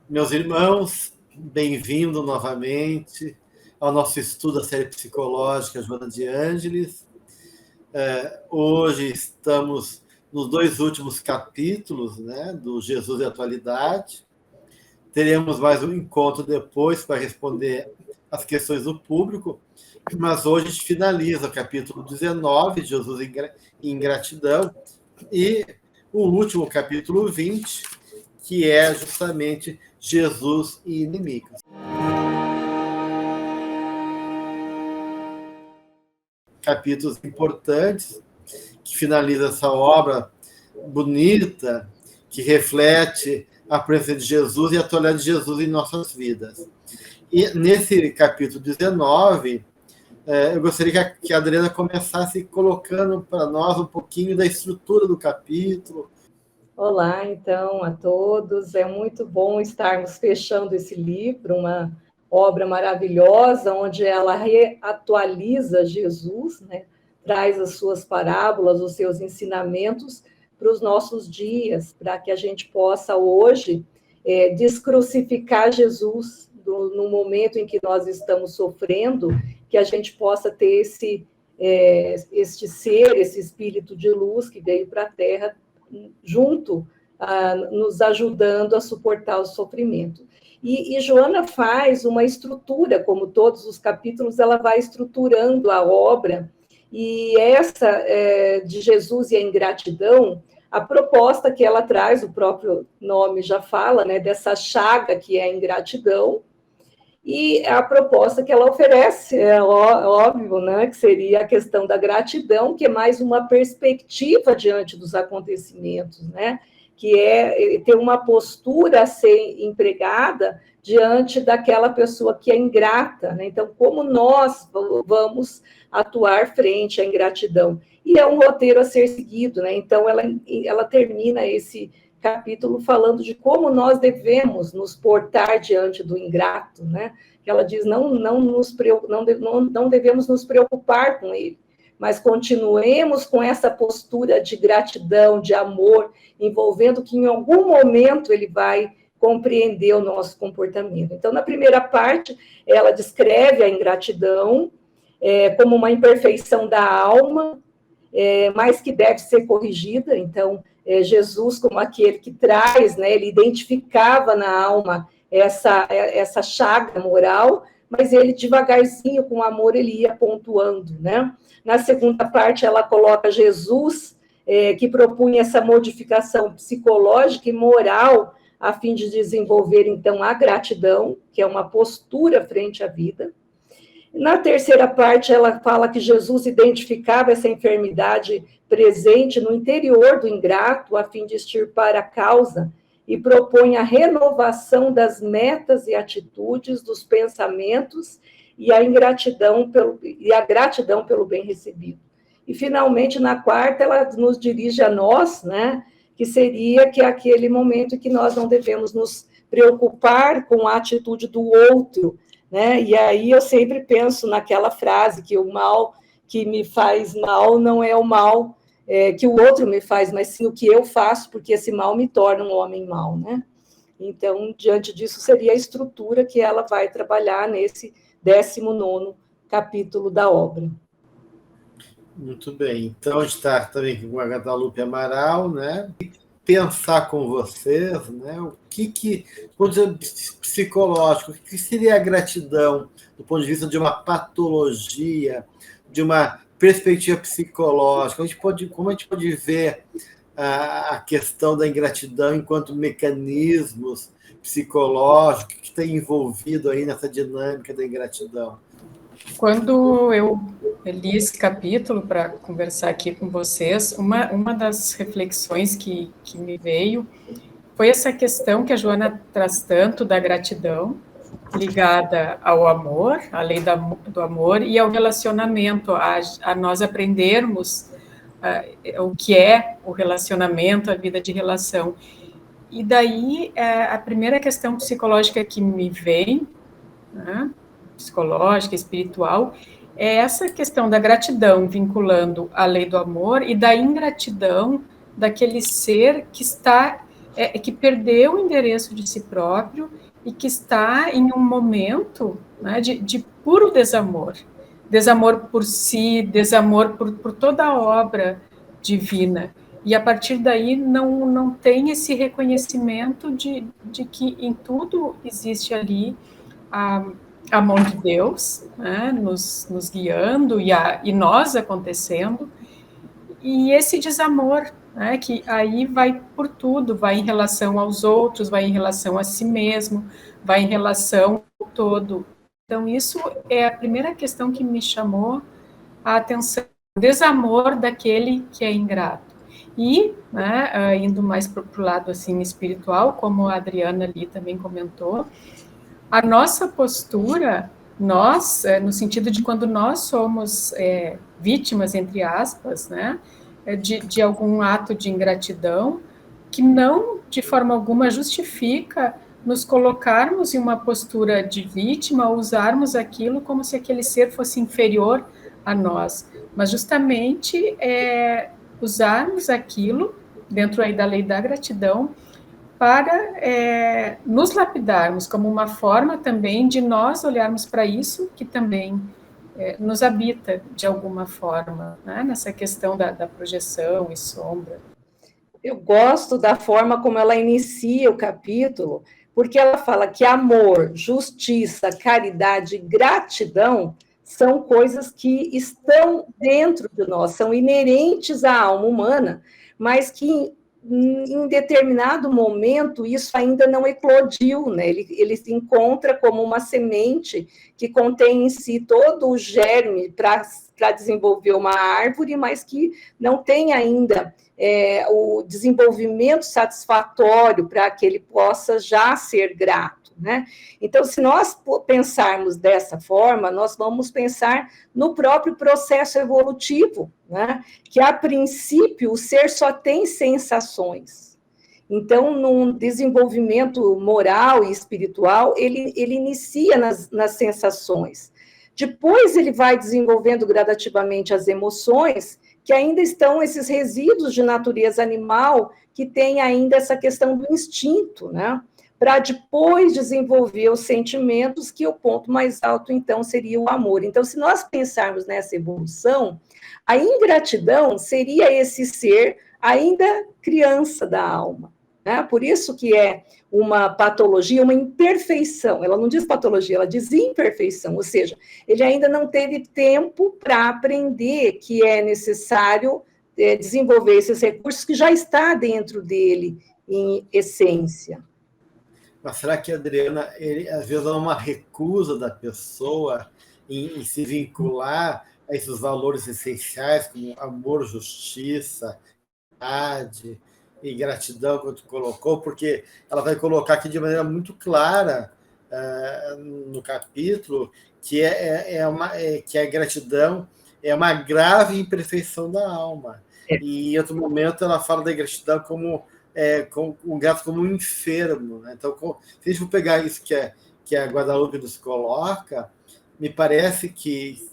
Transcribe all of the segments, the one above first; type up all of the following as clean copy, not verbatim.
Meus irmãos, bem-vindo novamente ao nosso estudo da série psicológica Joana de Ângeles. Hoje estamos nos dois últimos capítulos, né, do Jesus e a Atualidade. Teremos mais um encontro depois para responder as questões do público, mas hoje a gente finaliza o capítulo 19, Jesus e Ingratidão, e o último capítulo 20, que é justamente Jesus e Inimigos. Capítulos importantes que finaliza essa obra bonita, que reflete a presença de Jesus e a atualidade de Jesus em nossas vidas. E nesse capítulo 19, eu gostaria que a Adriana começasse colocando para nós um pouquinho da estrutura do capítulo. Olá, então, a todos. É muito bom estarmos fechando esse livro, uma obra maravilhosa, onde ela reatualiza Jesus, né? Traz as suas parábolas, os seus ensinamentos para os nossos dias, para que a gente possa hoje descrucificar Jesus no momento em que nós estamos sofrendo, que a gente possa ter este ser, esse espírito de luz que veio para a Terra junto, nos ajudando a suportar o sofrimento. E Joana faz uma estrutura, como todos os capítulos, ela vai estruturando a obra, e essa de Jesus e a ingratidão, a proposta que ela traz, o próprio nome já fala, né, dessa chaga que é a ingratidão, e a proposta que ela oferece, é óbvio, né, que seria a questão da gratidão, que é mais uma perspectiva diante dos acontecimentos, né, que é ter uma postura a ser empregada diante daquela pessoa que é ingrata, né? Então, como nós vamos atuar frente à ingratidão? E é um roteiro a ser seguido, né? Então, ela termina esse capítulo falando de como nós devemos nos portar diante do ingrato, né? Que ela diz, não devemos nos preocupar com ele, mas continuemos com essa postura de gratidão, de amor, envolvendo que em algum momento ele vai compreender o nosso comportamento. Então, na primeira parte, ela descreve a ingratidão como uma imperfeição da alma, mas que deve ser corrigida. Então, Jesus, como aquele que traz, né, ele identificava na alma essa chaga moral, mas ele devagarzinho, com amor, ele ia pontuando, né? Na segunda parte, ela coloca Jesus, que propunha essa modificação psicológica e moral, a fim de desenvolver, então, a gratidão, que é uma postura frente à vida. Na terceira parte, ela fala que Jesus identificava essa enfermidade presente no interior do ingrato, a fim de extirpar a causa, e propõe a renovação das metas e atitudes, dos pensamentos e a gratidão pelo bem recebido. E, finalmente, na quarta, ela nos dirige a nós, né, que seria que é aquele momento em que nós não devemos nos preocupar com a atitude do outro, né? E aí eu sempre penso naquela frase que o mal que me faz mal não é o mal que o outro me faz, mas sim o que eu faço, porque esse mal me torna um homem mau, né? Então, diante disso, seria a estrutura que ela vai trabalhar nesse 19º capítulo da obra. Muito bem. Então, a gente está também com a Guadalupe Amaral, né? Pensar com vocês, né? O que ponto de vista psicológico, o que seria a gratidão do ponto de vista de uma patologia, de uma perspectiva psicológica? Como a gente pode ver a questão da ingratidão enquanto mecanismos psicológicos que está envolvido aí nessa dinâmica da ingratidão? Quando eu li esse capítulo para conversar aqui com vocês, uma das reflexões que me veio foi essa questão que a Joana traz tanto da gratidão, ligada ao amor, à lei do amor, e ao relacionamento, a nós aprendermos o que é o relacionamento, a vida de relação. E daí, a primeira questão psicológica que me vem, né, psicológica, espiritual, é essa questão da gratidão, vinculando a lei do amor e da ingratidão daquele ser que está que perdeu o endereço de si próprio e que está em um momento, né, de puro desamor. Desamor por si, desamor por toda a obra divina. E a partir daí não tem esse reconhecimento de que em tudo existe ali a mão de Deus, né, nos guiando e nós acontecendo. E esse desamor, né, que aí vai por tudo, vai em relação aos outros, vai em relação a si mesmo, vai em relação ao todo. Então, isso é a primeira questão que me chamou a atenção, o desamor daquele que é ingrato. E, né, indo mais para o lado assim, espiritual, como a Adriana ali também comentou, a nossa postura, nós, no sentido de quando nós somos vítimas, entre aspas, né, de algum ato de ingratidão, que não, de forma alguma, justifica nos colocarmos em uma postura de vítima, usarmos aquilo como se aquele ser fosse inferior a nós, mas justamente usarmos aquilo, dentro aí da lei da gratidão, para nos lapidarmos como uma forma também de nós olharmos para isso que também nos habita de alguma forma, né? Nessa questão da projeção e sombra. Eu gosto da forma como ela inicia o capítulo, porque ela fala que amor, justiça, caridade e gratidão são coisas que estão dentro de nós, são inerentes à alma humana, mas que em determinado momento isso ainda não eclodiu, né? Ele se encontra como uma semente que contém em si todo o germe para desenvolver uma árvore, mas que não tem ainda o desenvolvimento satisfatório para que ele possa já ser grato, né? Então, se nós pensarmos dessa forma, nós vamos pensar no próprio processo evolutivo, né? Que, a princípio, o ser só tem sensações. Então, num desenvolvimento moral e espiritual, ele inicia nas sensações. Depois, ele vai desenvolvendo gradativamente as emoções, que ainda estão esses resíduos de natureza animal, que tem ainda essa questão do instinto, né? Para depois desenvolver os sentimentos, que o ponto mais alto, então, seria o amor. Então, se nós pensarmos nessa evolução, a ingratidão seria esse ser ainda criança da alma, né? Por isso que é uma patologia, uma imperfeição. Ela não diz patologia, ela diz imperfeição, ou seja, ele ainda não teve tempo para aprender que é necessário desenvolver esses recursos que já está dentro dele, em essência. Mas será que, Adriana, às vezes há uma recusa da pessoa em se vincular a esses valores essenciais, como amor, justiça, caridade e gratidão, que tu colocou, porque ela vai colocar aqui de maneira muito clara no capítulo que que a gratidão é uma grave imperfeição da alma. E em outro momento ela fala da gratidão como o grato como um enfermo, né? Então, se a gente for pegar isso que a Guadalupe nos coloca, me parece que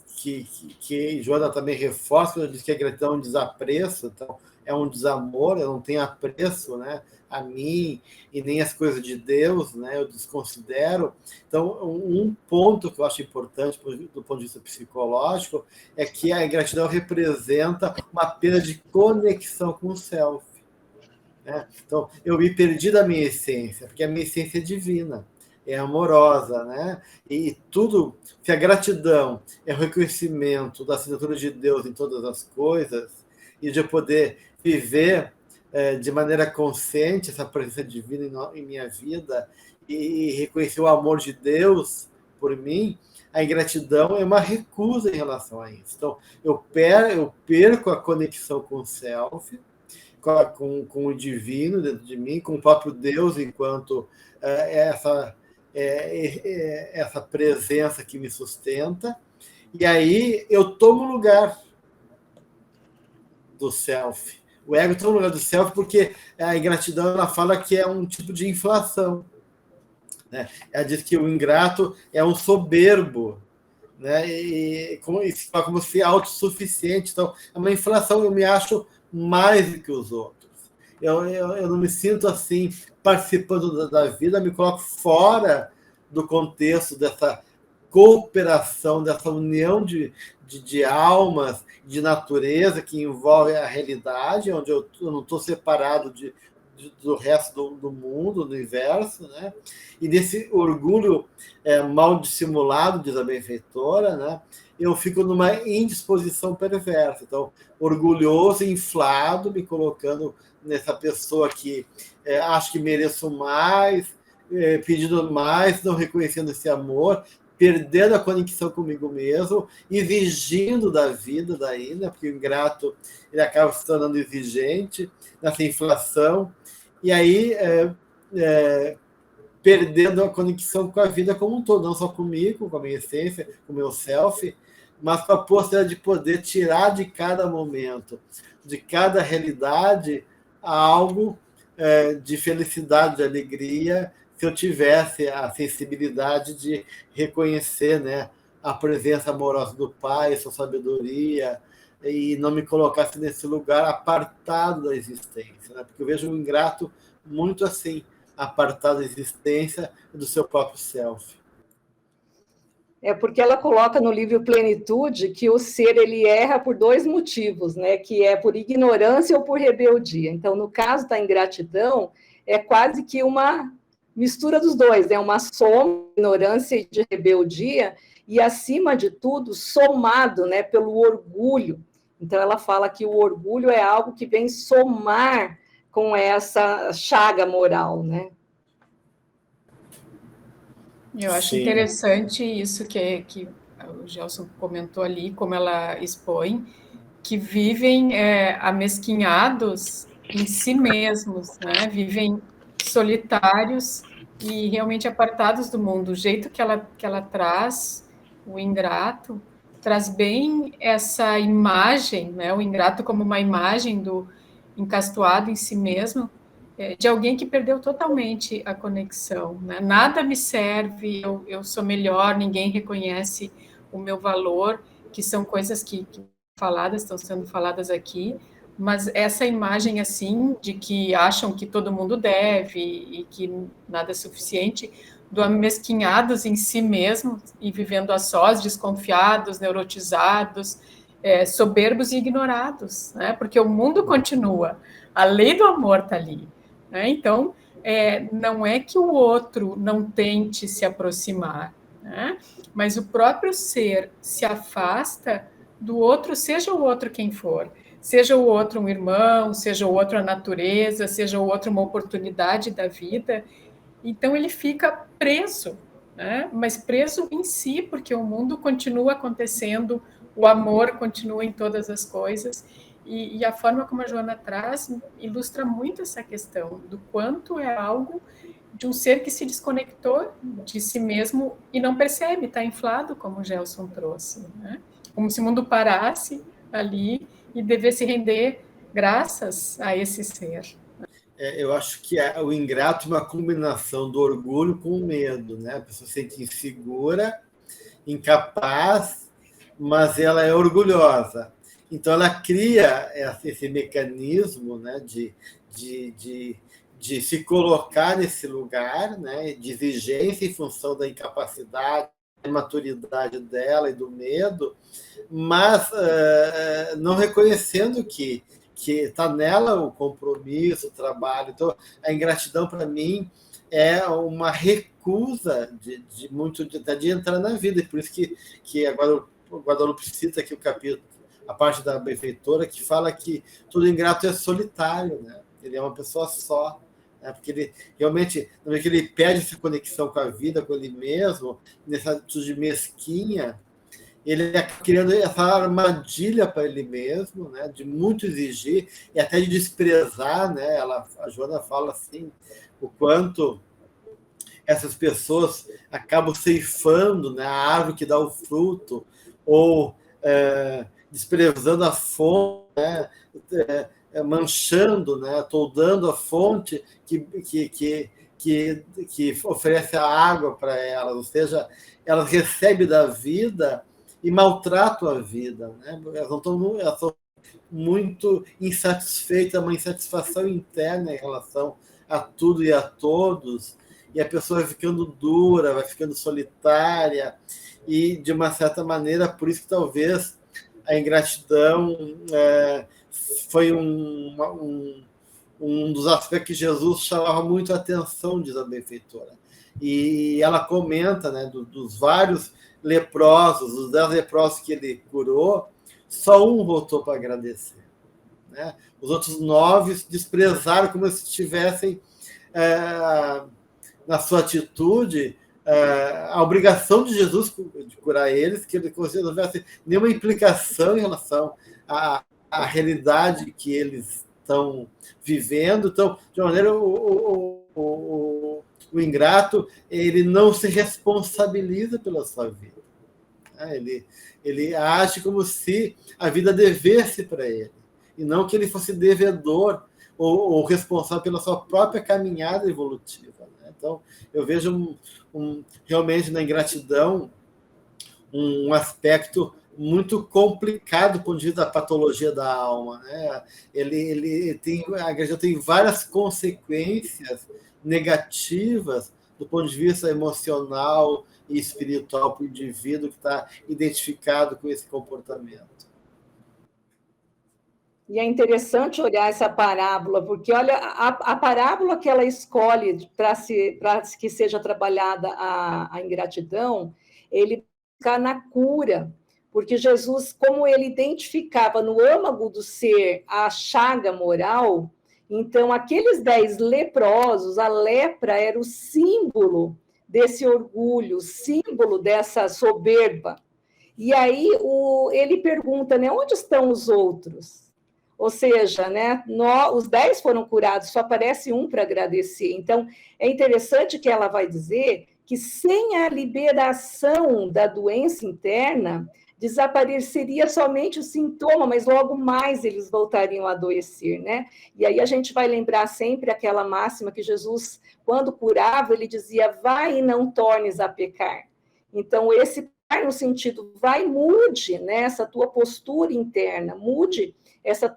Joana também reforça quando diz que a gratidão é um desapreço, então é um desamor, eu não tenho apreço, né, a mim e nem as coisas de Deus, né, eu desconsidero. Então, um ponto que eu acho importante do ponto de vista psicológico é que a gratidão representa uma perda de conexão com o self, né? Então, eu me perdi da minha essência, porque a minha essência é divina, é amorosa, né? E tudo, se a gratidão é o reconhecimento da assinatura de Deus em todas as coisas, e de eu poder viver de maneira consciente essa presença divina em minha vida e reconhecer o amor de Deus por mim, a ingratidão é uma recusa em relação a isso. Então, eu perco a conexão com o self, com o divino dentro de mim, com o próprio Deus, enquanto essa presença que me sustenta, e aí eu tomo lugar do self. O ego toma lugar do self porque a ingratidão ela fala que é um tipo de inflação, né? Ela diz que o ingrato é um soberbo, né? E como se autossuficiente. Então, é uma inflação, eu me acho mais do que os outros. eu não me sinto assim participando da vida, me coloco fora do contexto dessa cooperação, dessa união de almas, de natureza que envolve a realidade, onde eu não estou separado do resto do mundo, do universo, né? E desse orgulho mal dissimulado, diz a benfeitora, né? Eu fico numa indisposição perversa. Então, orgulhoso, inflado, me colocando nessa pessoa que acho que mereço mais, pedindo mais, não reconhecendo esse amor, perdendo a conexão comigo mesmo, exigindo da vida daí, né? Porque o ingrato ele acaba se tornando exigente nessa inflação, e aí perdendo a conexão com a vida como um todo, não só comigo, com a minha essência, com o meu self, mas com a possibilidade de poder tirar de cada momento, de cada realidade, algo de felicidade, de alegria, se eu tivesse a sensibilidade de reconhecer, né, a presença amorosa do Pai, sua sabedoria, e não me colocasse nesse lugar apartado da existência, né? Porque eu vejo o ingrato muito assim, apartado da existência do seu próprio self. Porque ela coloca no livro Plenitude que o ser ele erra por dois motivos, né? Que é por ignorância ou por rebeldia. Então, no caso da ingratidão, é quase que uma mistura dos dois, é uma soma de ignorância e de rebeldia, e, acima de tudo, somado, né, pelo orgulho. Então, ela fala que o orgulho é algo que vem somar com essa chaga moral, né? Eu acho Sim. interessante isso que o Gelson comentou ali, como ela expõe, que vivem amesquinhados em si mesmos, né? Vivem solitários e realmente apartados do mundo. O jeito que ela traz, o ingrato, traz bem essa imagem, né? O ingrato como uma imagem do encastoado em si mesmo, de alguém que perdeu totalmente a conexão, né? Nada me serve, eu sou melhor, ninguém reconhece o meu valor, que são coisas que estão sendo faladas aqui, mas essa imagem assim de que acham que todo mundo deve e que nada é suficiente, do amesquinhados em si mesmo e vivendo a sós, desconfiados, neurotizados, soberbos e ignorados, né? Porque o mundo continua, a lei do amor está ali. Né? Então, não é que o outro não tente se aproximar, né? Mas o próprio ser se afasta do outro, seja o outro quem for, seja o outro um irmão, seja o outro a natureza, seja o outro uma oportunidade da vida, então ele fica preso, né? Mas preso em si, porque o mundo continua acontecendo, o amor continua em todas as coisas, e a forma como a Joana traz ilustra muito essa questão do quanto é algo de um ser que se desconectou de si mesmo e não percebe, está inflado, como o Gelson trouxe, né? Como se o mundo parasse ali e devesse render graças a esse ser. Eu acho que o ingrato é uma combinação do orgulho com o medo, né? A pessoa se sente insegura, incapaz, mas ela é orgulhosa. Então, ela cria esse mecanismo, né, de se colocar nesse lugar, né, de exigência em função da incapacidade, da maturidade dela e do medo, mas não reconhecendo que está nela o compromisso, o trabalho. Então, a ingratidão, para mim, é uma recusa de entrar na vida. E por isso que agora o Guadalupe cita aqui o capítulo, a parte da benfeitora, que fala que todo ingrato é solitário, né? Ele é uma pessoa só, né? Porque ele realmente, na vez que ele perde essa conexão com a vida, com ele mesmo, nessa atitude mesquinha, ele é criando essa armadilha para ele mesmo, né? De muito exigir e até de desprezar, né? A Joana fala assim, o quanto essas pessoas acabam ceifando, né, a árvore que dá o fruto, ou desprezando a fonte, né, manchando, né, toldando a fonte que oferece a água para elas, ou seja, elas recebem da vida e maltratam a vida, né? Elas estão muito insatisfeita, uma insatisfação interna em relação a tudo e a todos, e a pessoa vai ficando dura, vai ficando solitária, e, de uma certa maneira, por isso que talvez a ingratidão foi um dos aspectos que Jesus chamava muito a atenção, diz a benfeitora. E ela comenta, né, dos vários leprosos, dos 10 leprosos que ele curou, só um voltou para agradecer. Né? Os outros 9 desprezaram como se estivessem, na sua atitude, a obrigação de Jesus de curar eles, que ele não tivesse nenhuma implicação em relação à realidade que eles estão vivendo. Então, de uma maneira, o ingrato, ele não se responsabiliza pela sua vida. Ele age como se a vida devesse para ele, e não que ele fosse devedor ou responsável pela sua própria caminhada evolutiva. Né? Então, eu vejo realmente na ingratidão um aspecto muito complicado do ponto de vista da patologia da alma. Né? A ingratidão tem várias consequências negativas do ponto de vista emocional e espiritual para o indivíduo que está identificado com esse comportamento. E é interessante olhar essa parábola, porque, olha, a parábola que ela escolhe para que seja trabalhada a ingratidão, ele fica na cura, porque Jesus, como ele identificava no âmago do ser a chaga moral, então aqueles 10 leprosos, a lepra era o símbolo desse orgulho, o símbolo dessa soberba. E aí ele pergunta, né, onde estão os outros? Ou seja, né, os 10 foram curados, só aparece um para agradecer. Então, é interessante que ela vai dizer que sem a liberação da doença interna, desapareceria somente o sintoma, mas logo mais eles voltariam a adoecer, né? E aí a gente vai lembrar sempre aquela máxima que Jesus, quando curava, ele dizia, vai e não tornes a pecar. Então, esse no sentido, vai, mude, né, essa tua postura interna, mude essa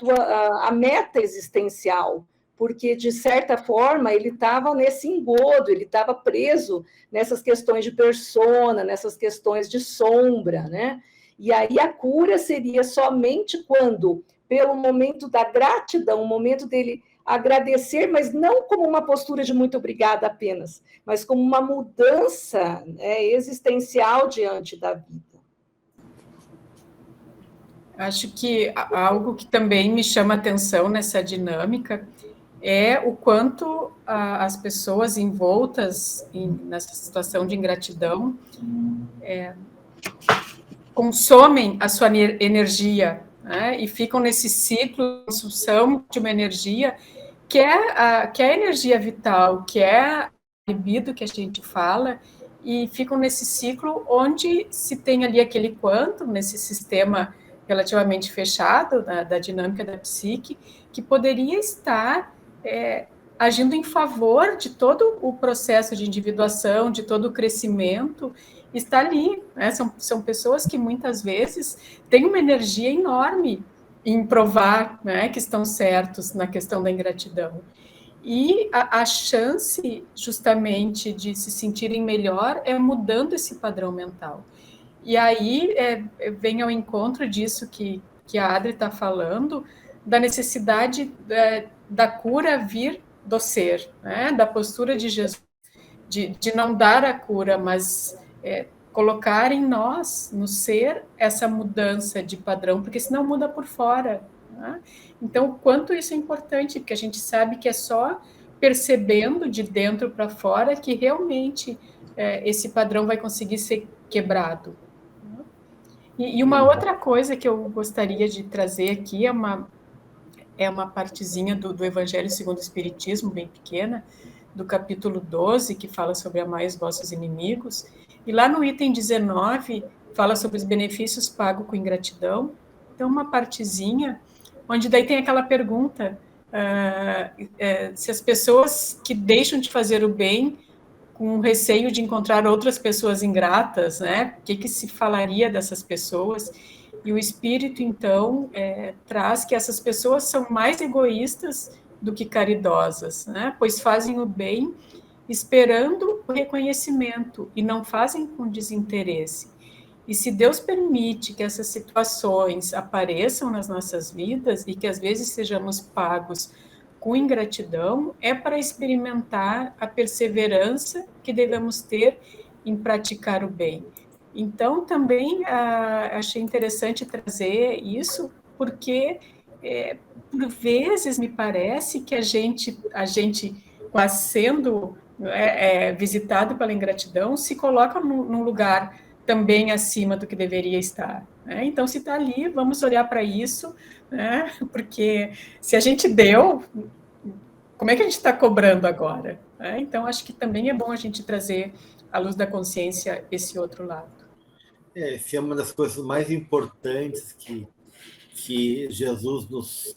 a meta existencial, porque, de certa forma, ele estava nesse engodo, ele estava preso nessas questões de persona, nessas questões de sombra, né? E aí a cura seria somente quando, pelo momento da gratidão, o momento dele agradecer, mas não como uma postura de muito obrigada apenas, mas como uma mudança, né, existencial diante da vida. Acho que algo que também me chama atenção nessa dinâmica é o quanto as pessoas envoltas nessa situação de ingratidão consomem a sua energia, né, e ficam nesse ciclo de consumo de uma energia que é a energia vital, que é a libido que a gente fala, e ficam nesse ciclo onde se tem ali aquele quantum, nesse sistema relativamente fechado da dinâmica da psique, que poderia estar agindo em favor de todo o processo de individuação, de todo o crescimento, está ali, né? São pessoas que muitas vezes têm uma energia enorme em provar, né, que estão certos na questão da ingratidão. E a chance, justamente, de se sentirem melhor é mudando esse padrão mental. E aí vem ao encontro disso que a Adri está falando, da necessidade da cura vir do ser, né? Da postura de Jesus, de não dar a cura, mas colocar em nós, no ser, essa mudança de padrão, porque senão muda por fora. Né? Então, o quanto isso é importante, porque a gente sabe que é só percebendo de dentro para fora que realmente esse padrão vai conseguir ser quebrado. E uma outra coisa que eu gostaria de trazer aqui é uma partezinha do Evangelho segundo o Espiritismo, bem pequena, do capítulo 12, que fala sobre amar os vossos inimigos, e lá no item 19, fala sobre os benefícios pagos com ingratidão. Então, uma partezinha, onde daí tem aquela pergunta, se as pessoas que deixam de fazer o bem, com receio de encontrar outras pessoas ingratas, né? O que se falaria dessas pessoas? E o Espírito, então, traz que essas pessoas são mais egoístas do que caridosas, né? Pois fazem o bem esperando o reconhecimento e não fazem com desinteresse. E se Deus permite que essas situações apareçam nas nossas vidas e que às vezes sejamos pagos com ingratidão, é para experimentar a perseverança que devemos ter em praticar o bem. Então, também achei interessante trazer isso, porque por vezes me parece que a gente sendo visitado pela ingratidão, se coloca num lugar também acima do que deveria estar. Né? Então, se está ali, vamos olhar para isso, né? Porque se a gente deu, como é que a gente está cobrando agora? Né? Então, acho que também é bom a gente trazer à luz da consciência esse outro lado. Essa é uma das coisas mais importantes que Jesus nos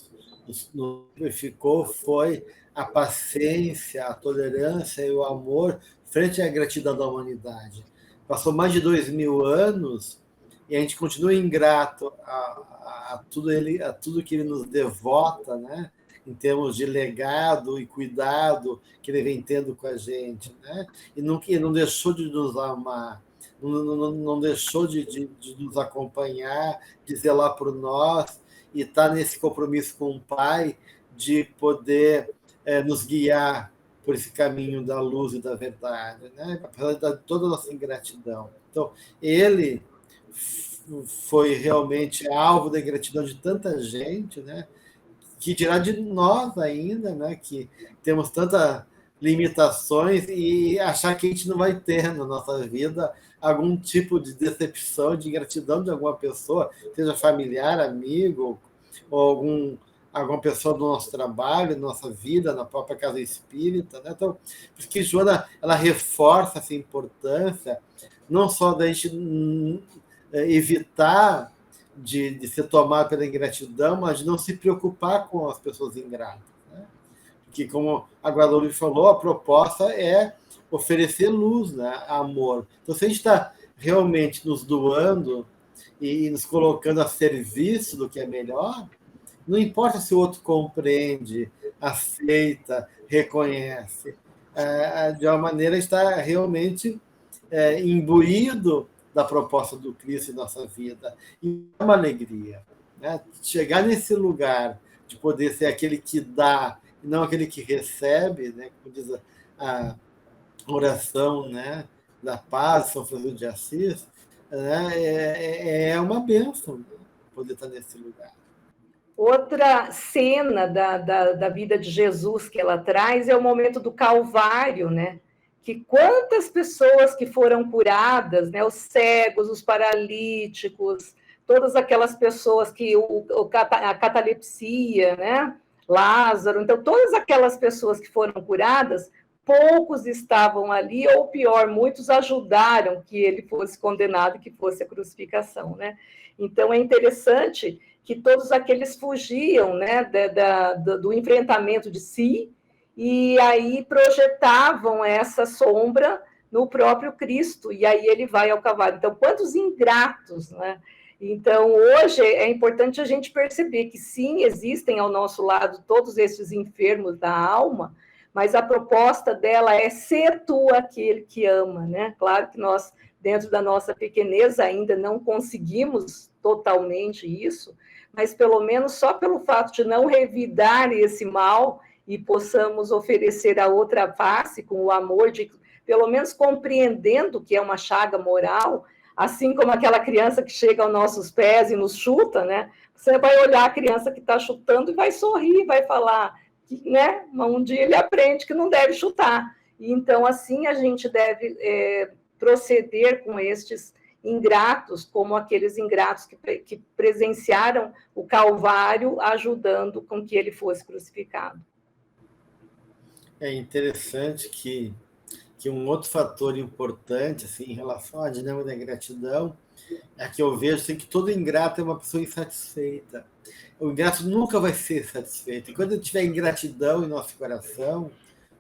ficou, foi a paciência, a tolerância e o amor frente à gratidão da humanidade. Passou mais de 2000 anos e a gente continua ingrato a tudo que ele nos devota, né? Em termos de legado e cuidado que ele vem tendo com a gente, né? E não deixou de nos amar, não deixou de nos acompanhar, de zelar por nós, e está nesse compromisso com o Pai de poder nos guiar por esse caminho da luz e da verdade, né? Apesar de toda a nossa ingratidão. Então, ele foi realmente alvo da ingratidão de tanta gente, né? Que dirá de nós ainda, né? Que temos tantas limitações e achar que a gente não vai ter na nossa vida algum tipo de decepção, de ingratidão de alguma pessoa, seja familiar, amigo, ou alguma pessoa do nosso trabalho, da nossa vida, na própria casa espírita, né? Então, por isso que Joana, ela reforça essa importância, não só da gente evitar de ser tomado pela ingratidão, mas de não se preocupar com as pessoas ingratas, né? Porque, como a Guadalupe falou, a proposta é oferecer luz, né? Amor. Então, se a gente está realmente nos doando e nos colocando a serviço do que é melhor, não importa se o outro compreende, aceita, reconhece, de uma maneira está realmente imbuído da proposta do Cristo em nossa vida. E é uma alegria, né? Chegar nesse lugar de poder ser aquele que dá e não aquele que recebe, né? Como diz a oração, né? Da paz, São Francisco de Assis, né? É uma bênção, né? Poder estar nesse lugar. Outra cena da vida de Jesus que ela traz é o momento do Calvário, né? Que quantas pessoas que foram curadas, né? Os cegos, os paralíticos, todas aquelas pessoas que a catalepsia, né? Lázaro, então todas aquelas pessoas que foram curadas, poucos estavam ali, ou pior, muitos ajudaram que ele fosse condenado, que fosse a crucificação, né? Então é interessante que todos aqueles fugiam, né, do enfrentamento de si, e aí projetavam essa sombra no próprio Cristo, e aí ele vai ao cavalo. Então, quantos ingratos, né? Então, hoje é importante a gente perceber que sim, existem ao nosso lado todos esses enfermos da alma, mas a proposta dela é ser tu aquele que ama, né? Claro que nós, dentro da nossa pequenez, ainda não conseguimos totalmente isso, mas pelo menos só pelo fato de não revidar esse mal e possamos oferecer a outra face com o amor de, pelo menos compreendendo que é uma chaga moral, assim como aquela criança que chega aos nossos pés e nos chuta, né? Você vai olhar a criança que está chutando e vai sorrir, vai falar, né? Um dia ele aprende que não deve chutar. E então, assim, a gente deve proceder com estes ingratos, como aqueles ingratos que presenciaram o Calvário, ajudando com que ele fosse crucificado. É interessante que um outro fator importante, assim, em relação à dinâmica da ingratidão, é que eu vejo assim, que todo ingrato é uma pessoa insatisfeita. O ingrato nunca vai ser satisfeito. E quando tiver ingratidão em nosso coração,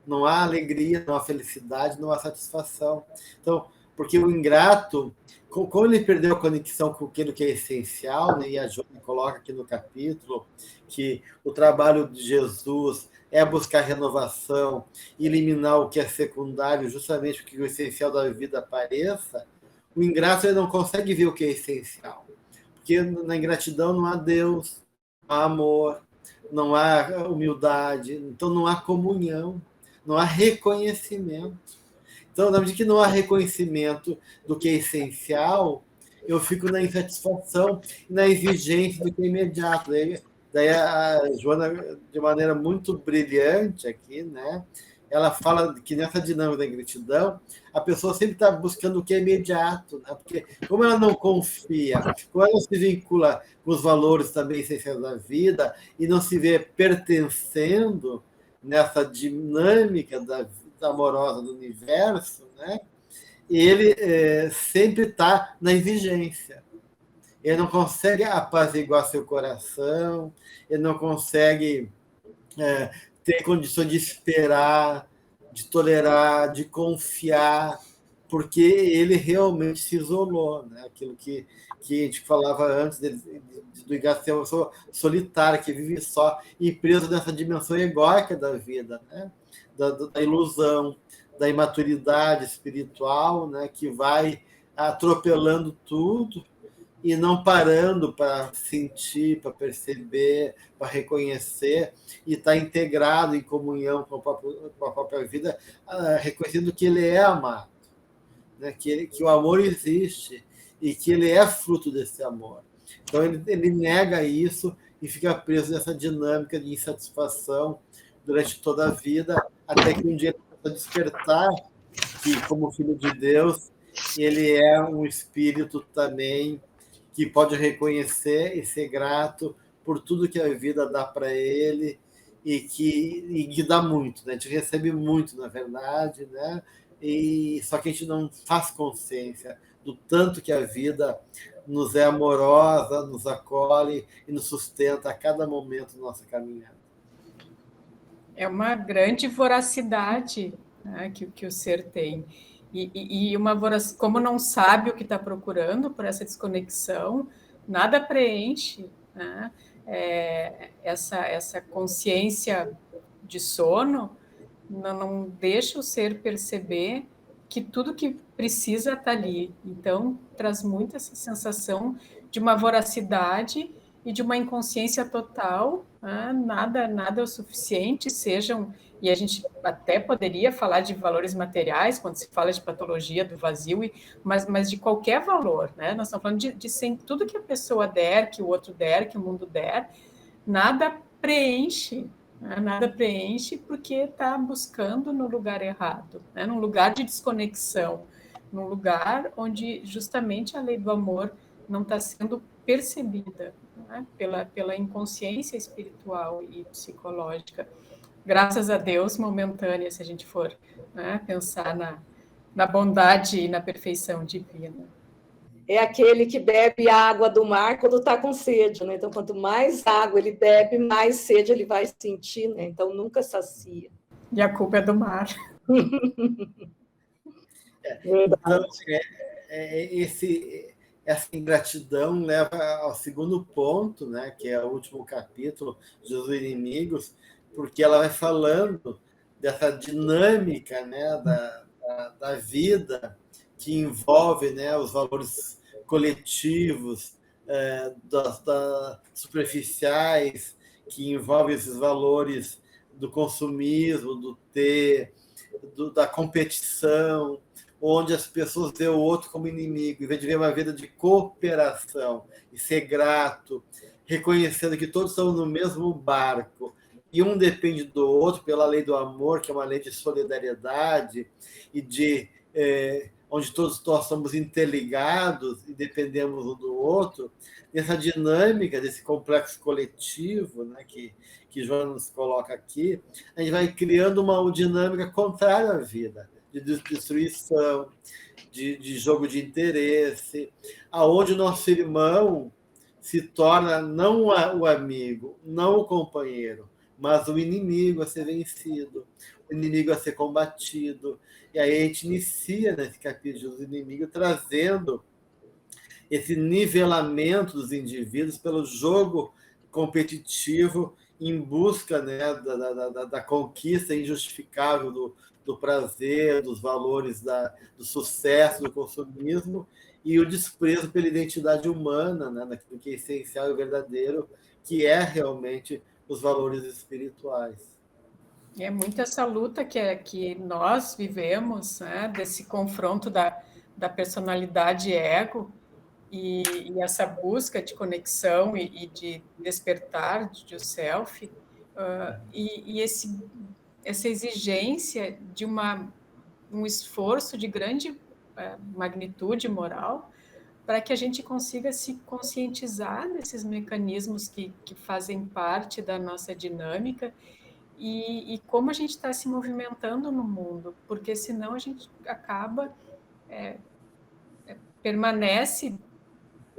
não há alegria, não há felicidade, não há satisfação. Então, porque o ingrato, como ele perdeu a conexão com aquilo que é essencial, né? E a Joana coloca aqui no capítulo que o trabalho de Jesus é buscar renovação, eliminar o que é secundário, justamente porque o essencial da vida apareça. O ingrato ele não consegue ver o que é essencial, porque na ingratidão não há Deus, não há amor, não há humildade, então não há comunhão, não há reconhecimento. Então, na medida que não há reconhecimento do que é essencial, eu fico na insatisfação e na exigência do que é imediato. Daí a Joana, de maneira muito brilhante aqui, né? Ela fala que nessa dinâmica da ingratidão, a pessoa sempre está buscando o que é imediato, né? Porque como ela não confia, como ela não se vincula com os valores também essenciais da vida e não se vê pertencendo nessa dinâmica da vida amorosa do universo, né? Ele sempre está na exigência. Ele não consegue apaziguar seu coração, ele não consegue ter condições de esperar, de tolerar, de confiar, porque ele realmente se isolou, né? Aquilo que a gente falava antes do Ignacio ser uma pessoa solitária, que vive só e preso nessa dimensão egóica da vida, né? Da ilusão, da imaturidade espiritual, né? Que vai atropelando tudo e não parando para sentir, para perceber, para reconhecer e estar integrado em comunhão com a própria vida, reconhecendo que ele é amado, né? Que o amor existe e que ele é fruto desse amor. Então, ele nega isso e fica preso nessa dinâmica de insatisfação durante toda a vida, até que um dia ele começa a despertar que, como filho de Deus, ele é um espírito também que pode reconhecer e ser grato por tudo que a vida dá para ele e que dá muito, né? A gente recebe muito, na verdade, né? E só que a gente não faz consciência do tanto que a vida nos é amorosa, nos acolhe e nos sustenta a cada momento da nossa caminhada. É uma grande voracidade, né, que o ser tem. E uma voracidade, como não sabe o que está procurando por essa desconexão, nada preenche, né? Essa consciência de sono não deixa o ser perceber que tudo que precisa está ali. Então, traz muito essa sensação de uma voracidade e de uma inconsciência total, né? Nada é o suficiente, e a gente até poderia falar de valores materiais, quando se fala de patologia do vazio, mas de qualquer valor, né? Nós estamos falando de tudo que a pessoa der, que o outro der, que o mundo der, nada preenche, né? Nada preenche porque está buscando no lugar errado, né? Num lugar de desconexão, num lugar onde justamente a lei do amor não está sendo percebida, né? Pela inconsciência espiritual e psicológica. Graças a Deus, momentânea, se a gente for, né, pensar na bondade e na perfeição divina. É aquele que bebe a água do mar quando está com sede, né? Então, quanto mais água ele bebe, mais sede ele vai sentir, né? Então, nunca sacia. E a culpa é do mar. Então, essa ingratidão leva ao segundo ponto, né, que é o último capítulo, Jesus e Inimigos, porque ela vai falando dessa dinâmica, né, da vida que envolve, né, os valores coletivos, superficiais, que envolve esses valores do consumismo, do ter, da competição, onde as pessoas veem o outro como inimigo, em vez de ver uma vida de cooperação e ser grato, reconhecendo que todos estão no mesmo barco e um depende do outro pela lei do amor, que é uma lei de solidariedade e de onde todos nós somos interligados e dependemos um do outro, nessa dinâmica desse complexo coletivo, né, que Joana nos coloca aqui, a gente vai criando uma dinâmica contrária à vida, de destruição, de jogo de interesse, aonde o nosso irmão se torna não o amigo, não o companheiro, mas o inimigo a ser vencido, inimigo a ser combatido. E aí a gente inicia nesse capítulo do inimigo trazendo esse nivelamento dos indivíduos pelo jogo competitivo em busca, né, da conquista injustificável do prazer, dos valores do sucesso, do consumismo, e o desprezo pela identidade humana, né, daquilo que é essencial e verdadeiro, que é realmente os valores espirituais. E é muito essa luta que nós vivemos, né, desse confronto da personalidade ego e essa busca de conexão e de despertar de o self, e essa exigência de um esforço de grande magnitude moral para que a gente consiga se conscientizar desses mecanismos que fazem parte da nossa dinâmica e como a gente está se movimentando no mundo, porque senão a gente acaba, permanece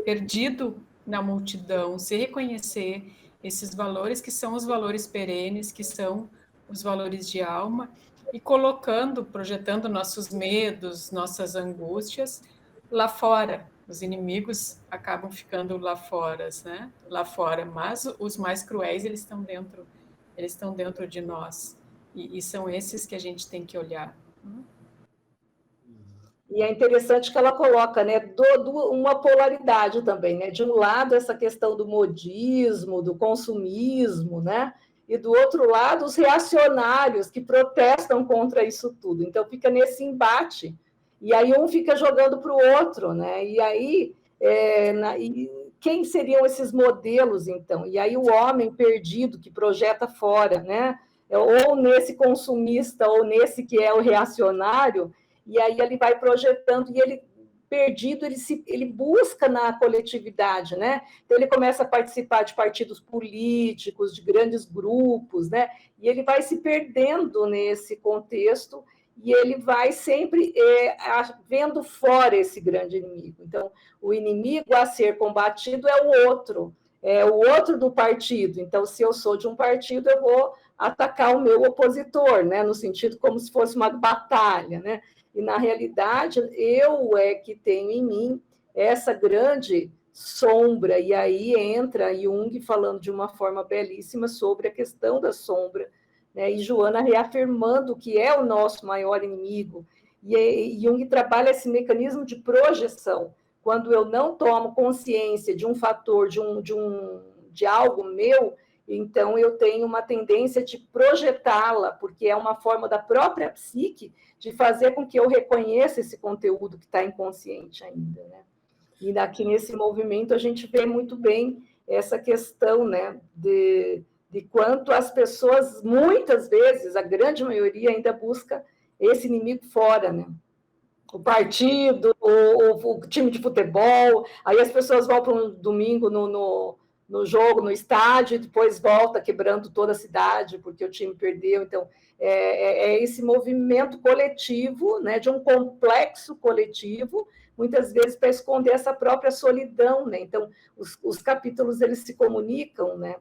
perdido na multidão, sem reconhecer esses valores que são os valores perenes, que são os valores de alma, e projetando nossos medos, nossas angústias lá fora. Os inimigos acabam ficando lá fora, né? Lá fora, mas os mais cruéis eles estão dentro de nós, e são esses que a gente tem que olhar. E é interessante que ela coloca, né, uma polaridade também, né? De um lado, essa questão do modismo, do consumismo, né? E do outro lado, os reacionários que protestam contra isso tudo. Então, fica nesse embate. E aí um fica jogando para o outro, né? E aí, quem seriam esses modelos, então? E aí o homem perdido que projeta fora, né? Ou nesse consumista, ou nesse que é o reacionário, e aí ele vai projetando, e ele perdido, ele busca na coletividade, né? Então ele começa a participar de partidos políticos, de grandes grupos, né? E ele vai se perdendo nesse contexto, e ele vai sempre vendo fora esse grande inimigo. Então, o inimigo a ser combatido é o outro do partido. Então, se eu sou de um partido, eu vou atacar o meu opositor, né? No sentido como se fosse uma batalha, né? E, na realidade, eu é que tenho em mim essa grande sombra, e aí entra Jung falando de uma forma belíssima sobre a questão da sombra, né? E Joana reafirmando que é o nosso maior inimigo, e Jung trabalha esse mecanismo de projeção. Quando eu não tomo consciência de um fator, de algo meu, então eu tenho uma tendência de projetá-la, porque é uma forma da própria psique de fazer com que eu reconheça esse conteúdo que está inconsciente ainda, né? E aqui nesse movimento a gente vê muito bem essa questão, né, de quanto as pessoas, muitas vezes, a grande maioria ainda busca esse inimigo fora, né? O partido, o time de futebol, aí as pessoas vão para um domingo no jogo, no estádio, e depois volta quebrando toda a cidade, porque o time perdeu. Então, é esse movimento coletivo, né, de um complexo coletivo, muitas vezes para esconder essa própria solidão, né? Então, os capítulos, eles se comunicam, né?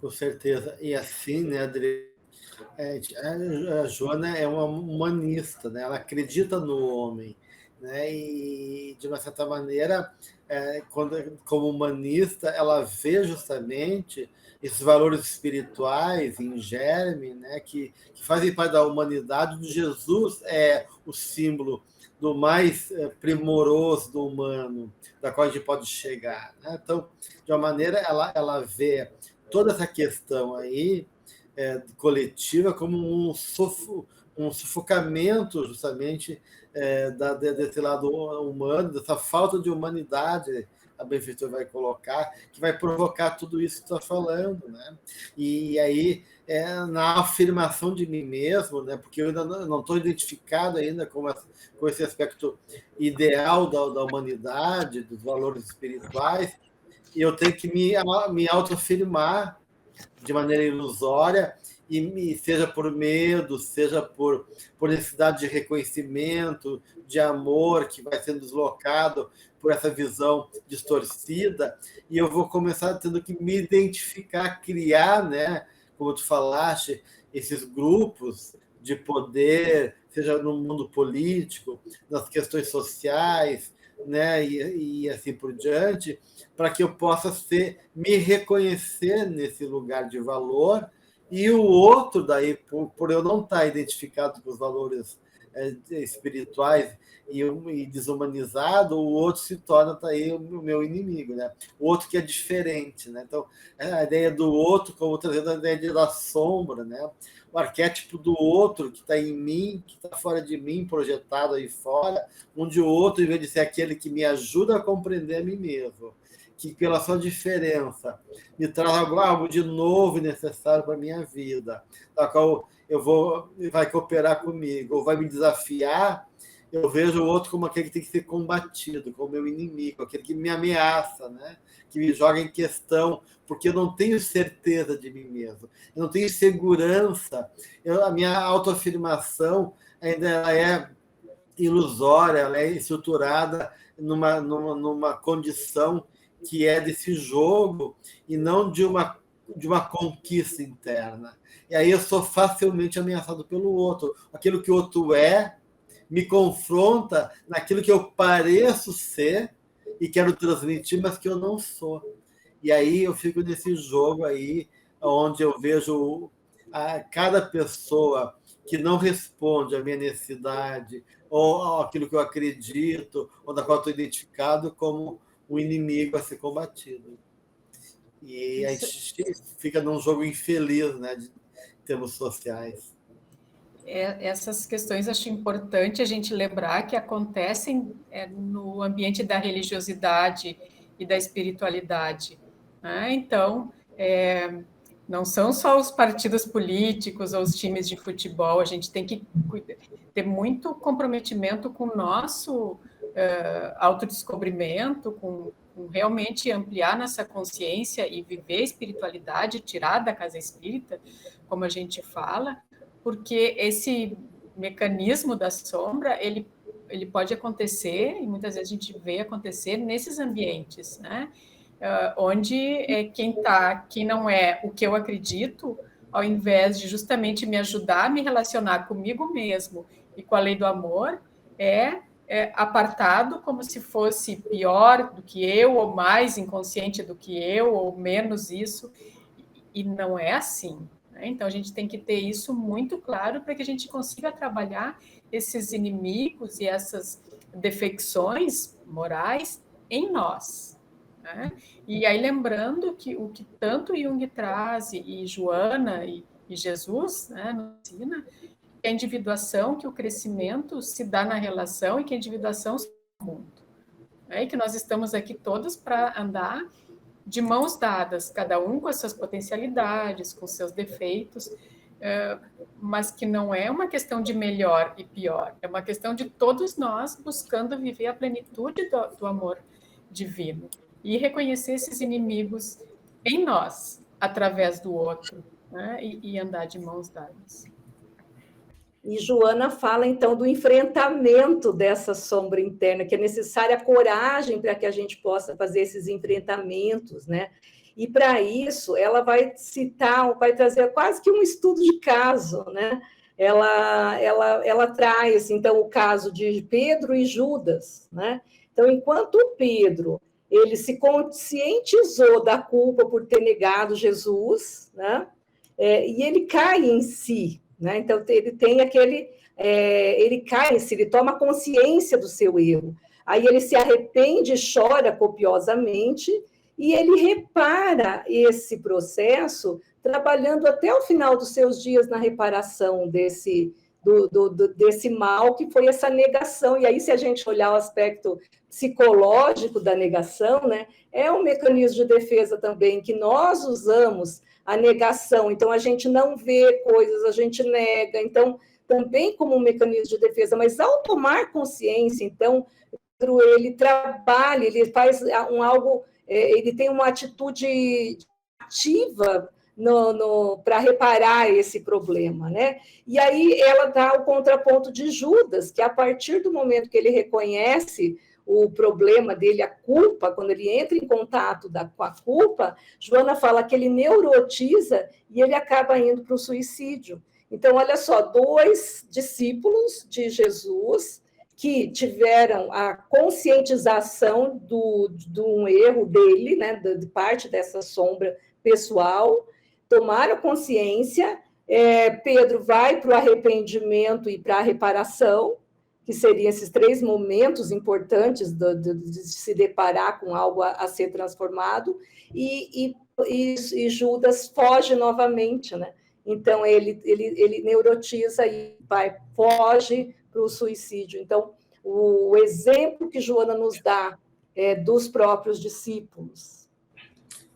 Com certeza. E assim, né, Adri, a Joana é uma humanista, né? Ela acredita no homem, né? E, de uma certa maneira, como humanista, ela vê justamente esses valores espirituais em germe, né? Que fazem parte da humanidade. De Jesus é o símbolo do mais primoroso do humano, da qual a gente pode chegar, né? Então, de uma maneira, ela vê toda essa questão aí coletiva como um sufocamento justamente desse lado humano, dessa falta de humanidade, a benfeitor vai colocar, que vai provocar tudo isso que está falando, né? E aí, na afirmação de mim mesmo, né? Porque eu ainda não estou identificado ainda com esse aspecto ideal da humanidade, dos valores espirituais, e eu tenho que me autoafirmar de maneira ilusória, e seja por medo, seja por necessidade de reconhecimento, de amor, que vai sendo deslocado por essa visão distorcida, e eu vou começar tendo que me identificar, criar, né, como tu falaste, esses grupos de poder, seja no mundo político, nas questões sociais, né, e assim por diante, para que eu possa me reconhecer nesse lugar de valor, e o outro, daí, por eu não estar identificado com os valores espirituais e desumanizado, o outro se torna daí o meu inimigo, né? O outro que é diferente, né? Então, a ideia do outro, como trazendo a ideia da sombra, né? O arquétipo do outro que está em mim, que está fora de mim, projetado aí fora, onde o outro, em vez de ser aquele que me ajuda a compreender a mim mesmo, que pela sua diferença me traz algo de novo e necessário para a minha vida, da qual vai cooperar comigo, ou vai me desafiar, eu vejo o outro como aquele que tem que ser combatido, como meu inimigo, aquele que me ameaça, né? Que me joga em questão, porque eu não tenho certeza de mim mesmo, eu não tenho segurança, a minha autoafirmação ainda ela é ilusória, ela é estruturada numa condição que é desse jogo e não de uma conquista interna. E aí eu sou facilmente ameaçado pelo outro. Aquilo que o outro me confronta naquilo que eu pareço ser e quero transmitir, mas que eu não sou. E aí eu fico nesse jogo aí, onde eu vejo cada pessoa que não responde à minha necessidade ou aquilo que eu acredito, ou da qual estou identificado como um inimigo a ser combatido. E a gente fica num jogo infeliz, né, de termos sociais. Essas questões acho importante a gente lembrar que acontecem no ambiente da religiosidade e da espiritualidade, né? Então, não são só os partidos políticos ou os times de futebol, a gente tem que ter muito comprometimento com o nosso autodescobrimento, com realmente ampliar nossa consciência e viver a espiritualidade, tirar da casa espírita, como a gente fala, porque esse mecanismo da sombra, ele pode acontecer, e muitas vezes a gente vê acontecer nesses ambientes, né? Onde quem não é o que eu acredito, ao invés de justamente me ajudar a me relacionar comigo mesmo e com a lei do amor, é apartado como se fosse pior do que eu, ou mais inconsciente do que eu, ou menos isso, e não é assim. Então, a gente tem que ter isso muito claro para que a gente consiga trabalhar esses inimigos e essas defecções morais em nós, né? E aí, lembrando que o que tanto Jung traz, e Joana e Jesus, né, nos ensina, que a individuação, que o crescimento se dá na relação e que a individuação se dá no mundo. E que nós estamos aqui todos para andar de mãos dadas, cada um com as suas potencialidades, com seus defeitos, mas que não é uma questão de melhor e pior, é uma questão de todos nós buscando viver a plenitude do amor divino e reconhecer esses inimigos em nós, através do outro, né? E andar de mãos dadas. E Joana fala, então, do enfrentamento dessa sombra interna, que é necessária a coragem para que a gente possa fazer esses enfrentamentos, né? E, para isso, ela vai trazer quase que um estudo de caso, né? Ela traz, então, o caso de Pedro e Judas, né? Então, enquanto Pedro ele se conscientizou da culpa por ter negado Jesus, né? E ele cai em si, né? Então, ele tem ele cai em si, ele toma consciência do seu erro. Aí ele se arrepende, chora copiosamente, e ele repara esse processo, trabalhando até o final dos seus dias na reparação desse mal, que foi essa negação. E aí, se a gente olhar o aspecto psicológico da negação, né, é um mecanismo de defesa também que nós usamos, a negação. Então, a gente não vê coisas, a gente nega. Então, também como um mecanismo de defesa. Mas, ao tomar consciência, então, ele trabalha, ele faz algo, ele tem uma atitude ativa para reparar esse problema, né? E aí ela dá o contraponto de Judas, que a partir do momento que ele reconhece o problema dele, a culpa, quando ele entra em contato com a culpa, Joana fala que ele neurotiza e ele acaba indo para o suicídio. Então, olha só, 2 discípulos de Jesus que tiveram a conscientização de um erro dele, né, de parte dessa sombra pessoal, tomaram consciência. Pedro vai para o arrependimento e para a reparação, que seriam esses 3 momentos importantes de se deparar com algo a ser transformado, e Judas foge novamente, né? Então, ele neurotiza e foge para o suicídio. Então, o exemplo que Joana nos dá é dos próprios discípulos.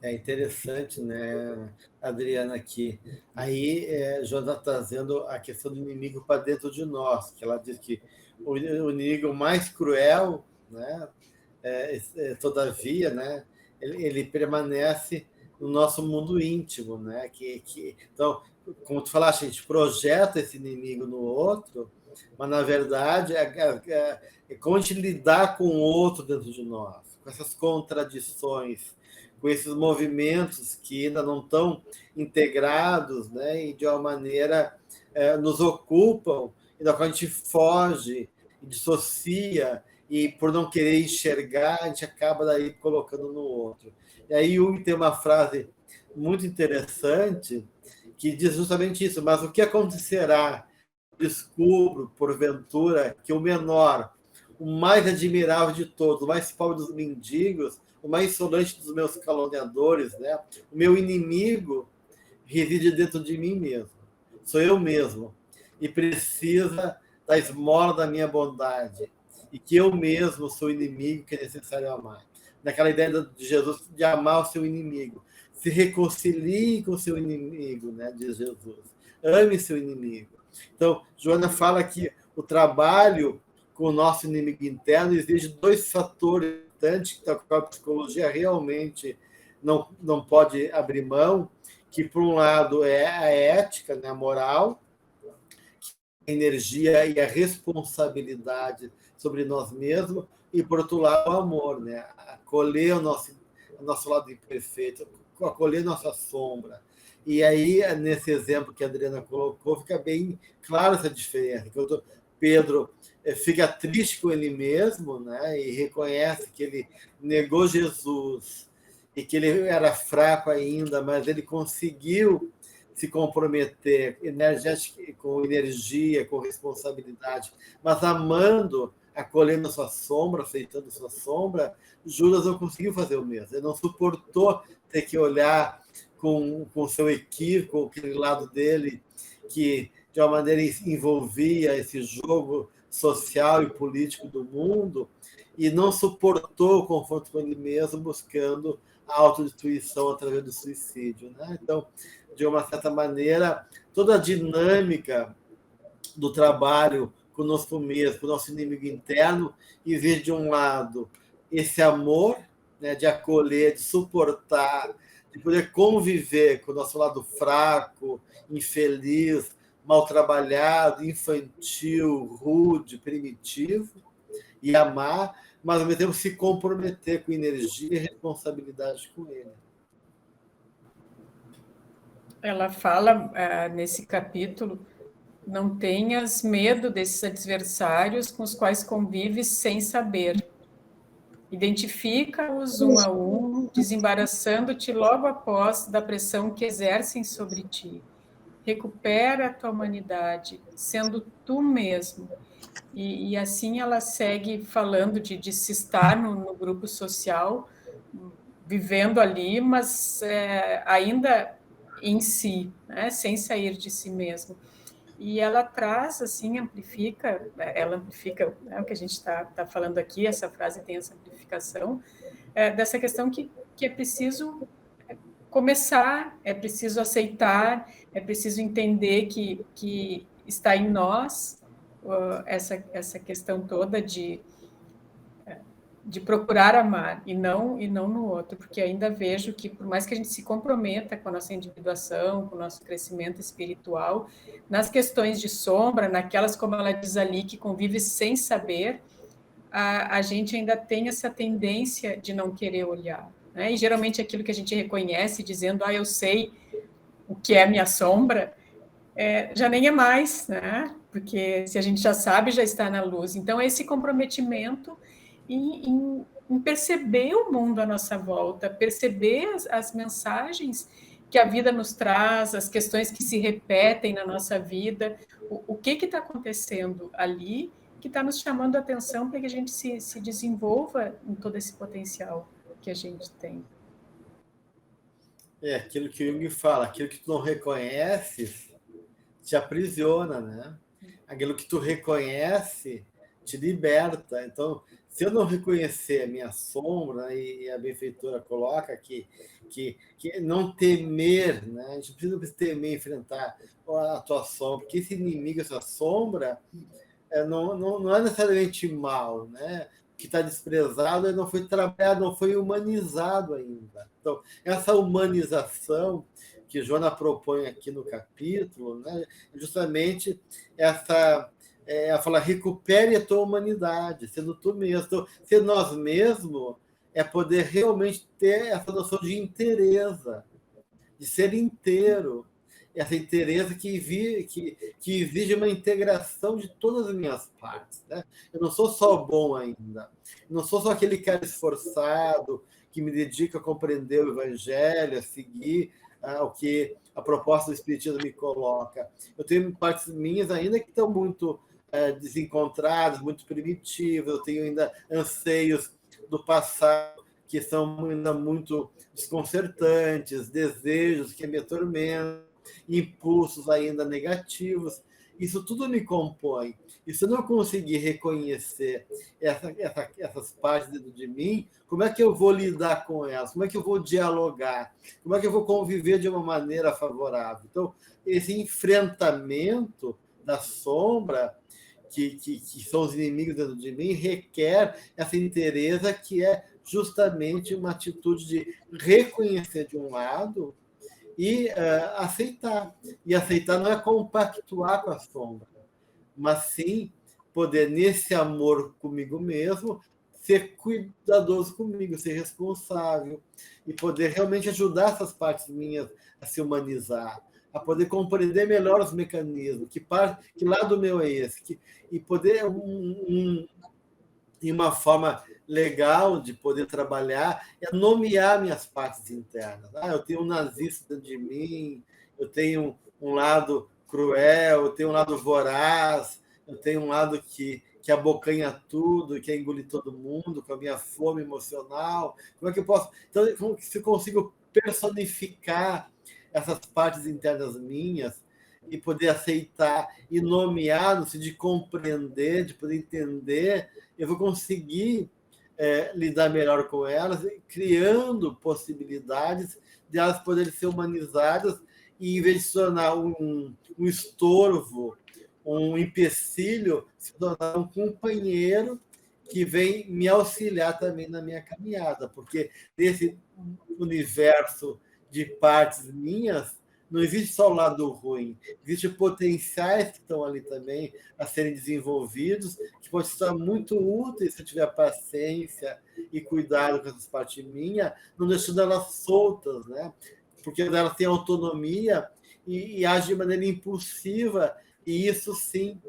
É interessante, né, Adriana, aqui. Aí, Joana está trazendo a questão do inimigo para dentro de nós, que ela diz que o inimigo mais cruel, né, todavia, né, ele permanece no nosso mundo íntimo, né? Então, como tu falaste, a gente projeta esse inimigo no outro, mas, na verdade, é como a gente lidar com o outro dentro de nós, com essas contradições, com esses movimentos que ainda não estão integrados, né? E, de uma maneira, nos ocupam, e da qual a gente foge, e dissocia, e, por não querer enxergar, a gente acaba daí colocando no outro. E aí Jung tem uma frase muito interessante que diz justamente isso: mas o que acontecerá? Descubro, porventura, que o menor, o mais admirável de todos, o mais pobre dos mendigos, o mais insolente dos meus caluniadores, né? O meu inimigo reside dentro de mim mesmo. Sou eu mesmo. E precisa da esmola da minha bondade. E que eu mesmo sou o inimigo que é necessário amar. Naquela ideia de Jesus de amar o seu inimigo. Se reconcilie com o seu inimigo, né, diz Jesus. Ame seu inimigo. Então, Joana fala que o trabalho com o nosso inimigo interno exige 2 fatores importantes que a psicologia realmente não pode abrir mão, que, por um lado, é a ética, né, a moral, a energia e a responsabilidade sobre nós mesmos, e, por outro lado, o amor, né? Acolher o nosso lado imperfeito, acolher nossa sombra. E aí, nesse exemplo que a Adriana colocou, fica bem claro essa diferença. Pedro fica triste com ele mesmo, né? E reconhece que ele negou Jesus e que ele era fraco ainda, mas ele conseguiu se comprometer com energia, com responsabilidade, mas amando, acolhendo a sua sombra, aceitando a sua sombra. Judas não conseguiu fazer o mesmo. Ele não suportou ter que olhar com o seu equívoco, aquele lado dele que, de uma maneira, envolvia esse jogo social e político do mundo, e não suportou o confronto com ele mesmo, buscando a autodestruição através do suicídio, né? Então, de uma certa maneira, toda a dinâmica do trabalho conosco mesmo, com o nosso inimigo interno, exige, de um lado, esse amor, né, de acolher, de suportar, de poder conviver com o nosso lado fraco, infeliz, mal trabalhado, infantil, rude, primitivo, e amar, mas, ao mesmo tempo, se comprometer com energia e responsabilidade com ele. Ela fala nesse capítulo: não tenhas medo desses adversários com os quais convives sem saber. Identifica-os um a um, desembaraçando-te logo após da pressão que exercem sobre ti. Recupera a tua humanidade, sendo tu mesmo. E assim ela segue falando de se estar no grupo social, vivendo ali, mas ainda em si, né, sem sair de si mesmo. E ela traz, assim, ela amplifica, né, o que a gente está falando aqui, essa frase tem essa amplificação, dessa questão que é preciso começar, é preciso aceitar, é preciso entender que está em nós essa questão toda de procurar amar e não no outro, porque ainda vejo que, por mais que a gente se comprometa com a nossa individuação, com o nosso crescimento espiritual, nas questões de sombra, naquelas, como ela diz ali, que convive sem saber, a gente ainda tem essa tendência de não querer olhar, né? E geralmente aquilo que a gente reconhece dizendo, eu sei o que é minha sombra, já nem é mais, né? Porque se a gente já sabe, já está na luz. Então, esse comprometimento em perceber o mundo à nossa volta, perceber as mensagens que a vida nos traz, as questões que se repetem na nossa vida, o que está acontecendo ali que está nos chamando a atenção para que a gente se desenvolva em todo esse potencial que a gente tem. Aquilo que o Jung fala, aquilo que tu não reconheces te aprisiona, né? Aquilo que tu reconhece te liberta. Então, se eu não reconhecer a minha sombra, e a benfeitora coloca que não temer, né? A gente precisa temer enfrentar a tua sombra, porque esse inimigo, essa sombra, não é necessariamente mal, né? O que está desprezado não foi trabalhado, não foi humanizado ainda. Então, essa humanização que Joana propõe aqui no capítulo, né, é justamente ela fala, recupere a tua humanidade, sendo tu mesmo. Então, ser nós mesmos é poder realmente ter essa noção de inteireza, de ser inteiro, essa inteireza que exige uma integração de todas as minhas partes, né? Eu não sou só bom ainda, eu não sou só aquele cara esforçado que me dedica a compreender o Evangelho, a seguir o que a proposta do Espiritismo me coloca. Eu tenho partes minhas ainda que estão muito desencontradas, muito primitivas, eu tenho ainda anseios do passado que são ainda muito desconcertantes, desejos que me atormentam, impulsos ainda negativos. Isso tudo me compõe. E se eu não conseguir reconhecer essas partes dentro de mim, como é que eu vou lidar com elas? Como é que eu vou dialogar? Como é que eu vou conviver de uma maneira favorável? Então, esse enfrentamento da sombra, que são os inimigos dentro de mim, requer essa inteireza que é justamente uma atitude de reconhecer de um lado e aceitar. E aceitar não é compactuar com a sombra, mas sim poder, nesse amor comigo mesmo, ser cuidadoso comigo, ser responsável e poder realmente ajudar essas partes minhas a se humanizar, a poder compreender melhor os mecanismos, que lado meu é esse, e poder, em uma forma legal de poder trabalhar, é nomear minhas partes internas. Eu tenho um nazista dentro de mim, eu tenho um lado cruel, eu tenho um lado voraz, eu tenho um lado que abocanha tudo, que engolir todo mundo, com a minha fome emocional. Como é que eu posso... Então, como que eu consigo personificar essas partes internas minhas e poder aceitar e nomear, no sentido de compreender, de poder entender, eu vou conseguir lidar melhor com elas, criando possibilidades de elas poderem ser humanizadas e, em vez de se tornar um estorvo, um empecilho, se tornar um companheiro que vem me auxiliar também na minha caminhada, porque nesse universo de partes minhas, não existe só o lado ruim, existem potenciais que estão ali também a serem desenvolvidos, que podem estar muito úteis se eu tiver paciência e cuidado com essas partes minhas, não deixando elas soltas, né? Porque elas têm autonomia e agem de maneira impulsiva, e isso sim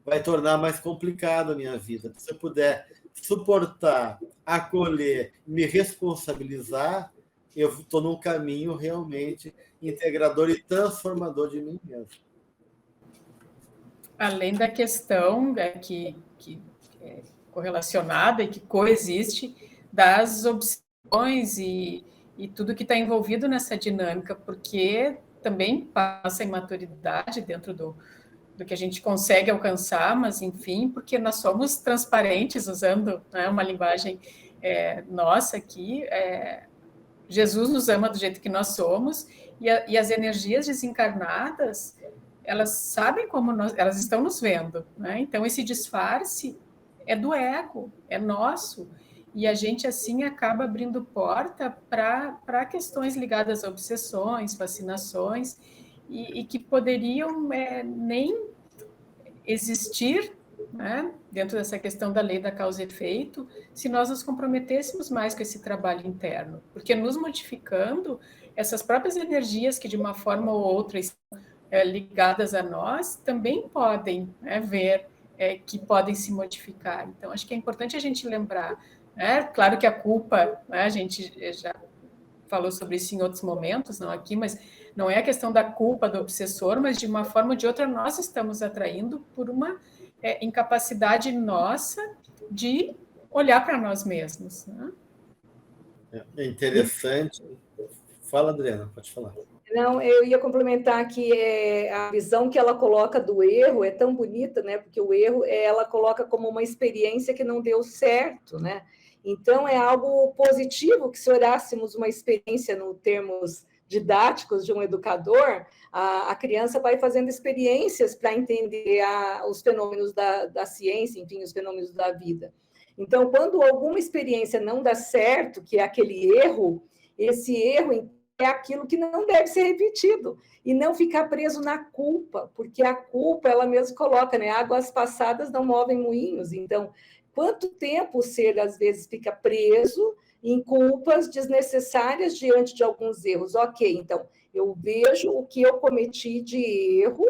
vai tornar mais complicado a minha vida. Se eu puder suportar, acolher, me responsabilizar, eu estou num caminho realmente integrador e transformador de mim mesmo. Além da questão que é correlacionada e que coexiste das obsessões e tudo que está envolvido nessa dinâmica, porque também passa imaturidade dentro do que a gente consegue alcançar, mas, enfim, porque nós somos transparentes, usando, né, uma linguagem nossa aqui, Jesus nos ama do jeito que nós somos, e as energias desencarnadas, elas sabem como elas estão nos vendo, né? Então, esse disfarce é do ego, é nosso, e a gente, assim, acaba abrindo porta para questões ligadas a obsessões, fascinações, e que poderiam nem existir né, dentro dessa questão da lei da causa e efeito, se nós nos comprometêssemos mais com esse trabalho interno, porque nos modificando, essas próprias energias que de uma forma ou outra estão ligadas a nós, também podem, né, ver que podem se modificar. Então, acho que é importante a gente lembrar, né, claro que a culpa, né, a gente já falou sobre isso em outros momentos, não aqui, mas não é a questão da culpa do obsessor, mas de uma forma ou de outra nós estamos atraindo por uma incapacidade nossa de olhar para nós mesmos. Né? É interessante. Fala, Adriana, pode falar. Não, eu ia complementar que a visão que ela coloca do erro é tão bonita, né? Porque o erro ela coloca como uma experiência que não deu certo, né? Então é algo positivo que se olhássemos uma experiência no termos didáticos de um educador, a criança vai fazendo experiências para entender os fenômenos da ciência, enfim, os fenômenos da vida. Então, quando alguma experiência não dá certo, que é aquele erro, esse erro é aquilo que não deve ser repetido e não ficar preso na culpa, porque a culpa, ela mesmo coloca, né? Águas passadas não movem moinhos. Então, quanto tempo o ser, às vezes, fica preso em culpas desnecessárias diante de alguns erros? Ok, então, eu vejo o que eu cometi de erro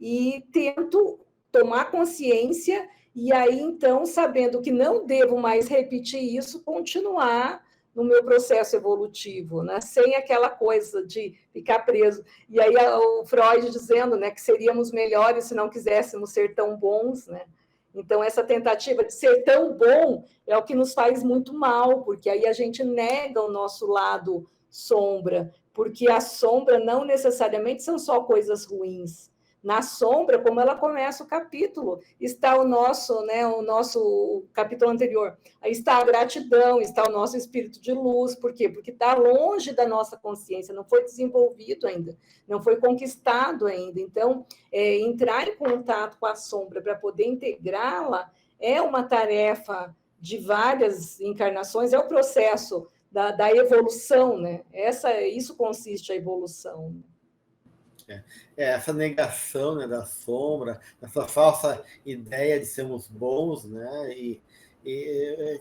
e tento tomar consciência e aí, então, sabendo que não devo mais repetir isso, continuar no meu processo evolutivo, né? Sem aquela coisa de ficar preso. E aí o Freud dizendo, né, que seríamos melhores se não quiséssemos ser tão bons, né? Então, essa tentativa de ser tão bom é o que nos faz muito mal, porque aí a gente nega o nosso lado sombra, porque a sombra não necessariamente são só coisas ruins. Na sombra, como ela começa o capítulo, está o nosso capítulo anterior. Aí está a gratidão, está o nosso espírito de luz. Por quê? Porque está longe da nossa consciência, não foi desenvolvido ainda, não foi conquistado ainda. Então, entrar em contato com a sombra para poder integrá-la é uma tarefa de várias encarnações, é o processo da evolução, né? Isso consiste a evolução. Essa negação, né, da sombra, essa falsa ideia de sermos bons, né? E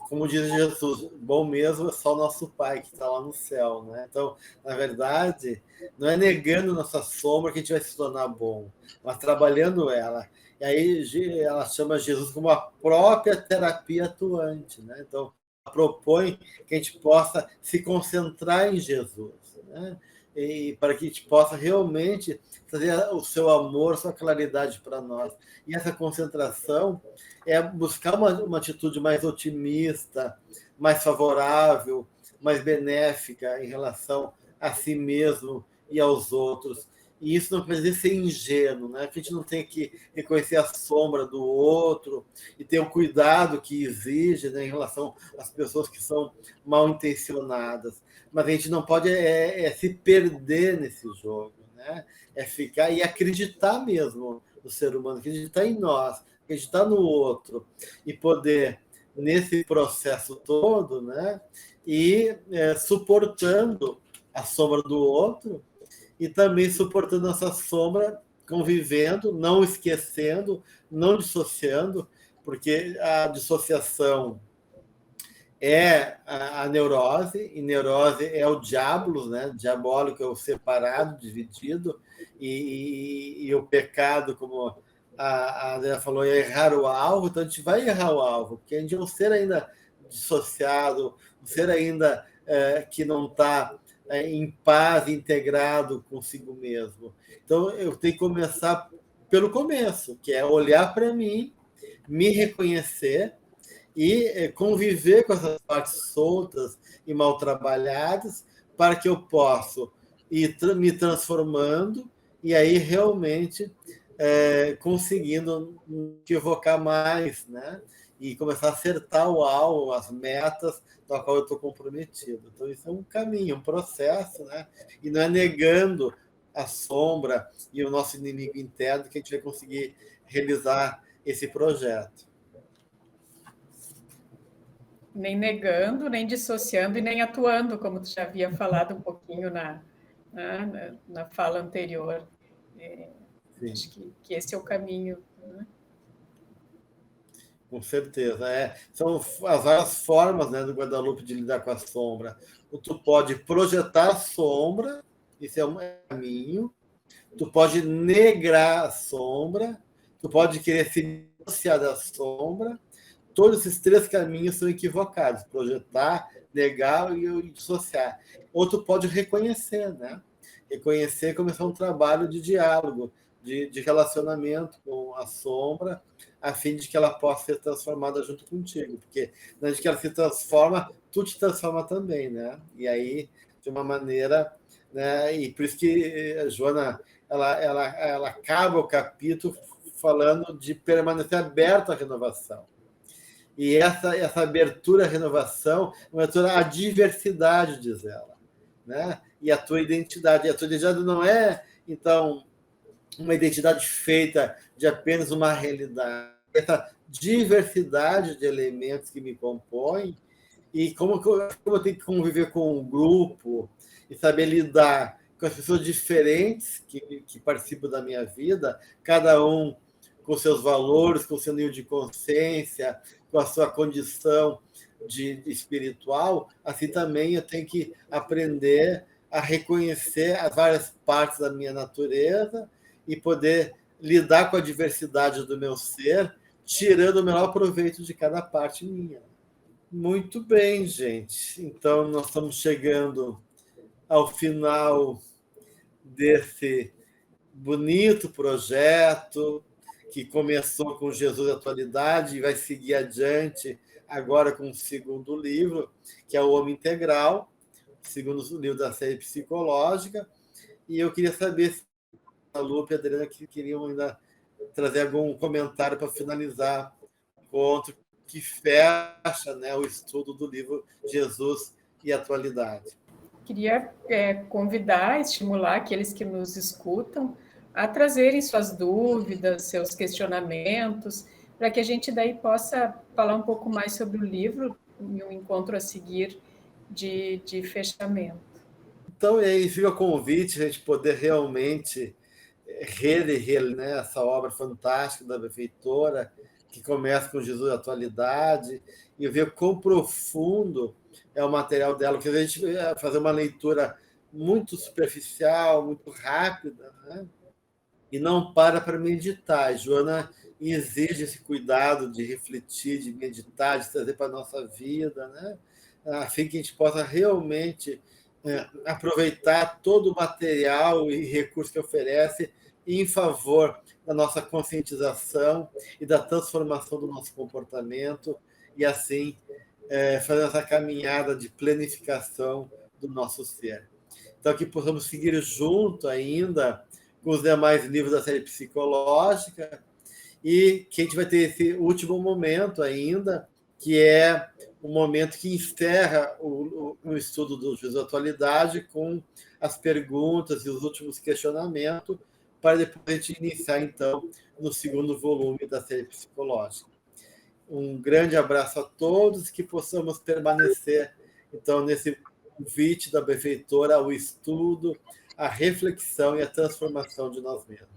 como diz Jesus, bom mesmo é só o nosso Pai que está lá no céu, né? Então, na verdade, não é negando nossa sombra que a gente vai se tornar bom, mas trabalhando ela. E aí ela chama Jesus como a própria terapia atuante, né? Então, ela propõe que a gente possa se concentrar em Jesus, né? E para que a gente possa realmente trazer o seu amor, sua claridade para nós. E essa concentração é buscar uma atitude mais otimista, mais favorável, mais benéfica em relação a si mesmo e aos outros. E isso não quer dizer ser ingênuo, né? Que a gente não tem que reconhecer a sombra do outro e ter o cuidado que exige, né, em relação às pessoas que são mal intencionadas. Mas a gente não pode se perder nesse jogo, né? É ficar e acreditar mesmo no ser humano, acreditar em nós, acreditar no outro e poder, nesse processo todo, né, ir suportando a sombra do outro e também suportando essa sombra, convivendo, não esquecendo, não dissociando, porque a dissociação é a neurose, e neurose é o diabolos, né? Diabólico é o separado, dividido, e o pecado, como a Adriana falou, é errar o alvo, então a gente vai errar o alvo, porque a gente é um ser ainda dissociado, um ser ainda que não está em paz, integrado consigo mesmo. Então eu tenho que começar pelo começo, que é olhar para mim, me reconhecer, e conviver com essas partes soltas e mal trabalhadas para que eu possa ir me transformando e aí realmente conseguindo evocar mais, né? E começar a acertar o alvo, as metas da qual eu estou comprometido. Então, isso é um caminho, um processo, né? E não é negando a sombra e o nosso inimigo interno que a gente vai conseguir realizar esse projeto. Nem negando, nem dissociando e nem atuando, como tu já havia falado um pouquinho na fala anterior. Acho que esse é o caminho. Né? Com certeza. São as várias formas, né, do Guadalupe de lidar com a sombra. Tu pode projetar a sombra, isso é um caminho. Tu pode negrar a sombra, tu pode querer se dissociar da sombra. Todos esses três caminhos são equivocados: projetar, negar e dissociar. Ou tu pode reconhecer, né? Reconhecer, começar um trabalho de diálogo, de relacionamento com a sombra, a fim de que ela possa ser transformada junto contigo. Porque na hora que ela se transforma, tu te transforma também, né? E aí, de uma maneira, né? E por isso que a Joana ela acaba o capítulo falando de permanecer aberto à renovação. E essa abertura à renovação é uma abertura à diversidade, diz ela, né? E a tua identidade. E a tua identidade não é, então, uma identidade feita de apenas uma realidade. Essa diversidade de elementos que me compõem e como eu tenho que conviver com um grupo e saber lidar com as pessoas diferentes que participam da minha vida, cada um com seus valores, com seu nível de consciência, com a sua condição de espiritual, assim também eu tenho que aprender a reconhecer as várias partes da minha natureza e poder lidar com a diversidade do meu ser, tirando o melhor proveito de cada parte minha. Muito bem, gente. Então, nós estamos chegando ao final desse bonito projeto que começou com Jesus Atualidade e vai seguir adiante agora com o segundo livro, que é o Homem Integral, o segundo livro da série psicológica. E eu queria saber se a Lu e a Adriana queriam ainda trazer algum comentário para finalizar o encontro que fecha, né, o estudo do livro Jesus e Atualidade. Queria convidar, estimular aqueles que nos escutam a trazerem suas dúvidas, seus questionamentos, para que a gente daí possa falar um pouco mais sobre o livro em um encontro a seguir de fechamento. Então, aí fica o convite a gente poder realmente reler, né, essa obra fantástica da benfeitora, que começa com Jesus Atualidade, e ver quão profundo é o material dela, porque a gente vai fazer uma leitura muito superficial, muito rápida, né? E não para meditar. A Joana exige esse cuidado de refletir, de meditar, de trazer para a nossa vida, né? A fim que a gente possa realmente aproveitar todo o material e recurso que oferece em favor da nossa conscientização e da transformação do nosso comportamento e, assim, fazer essa caminhada de planificação do nosso ser. Então, que possamos seguir junto ainda com os demais livros da série psicológica e que a gente vai ter esse último momento ainda, que é o momento que encerra o estudo do Jesus Atualidade com as perguntas e os últimos questionamentos, para depois a gente iniciar, então, no segundo volume da série psicológica. Um grande abraço a todos, que possamos permanecer, então, nesse convite da benfeitora ao estudo, à reflexão e à transformação de nós mesmos.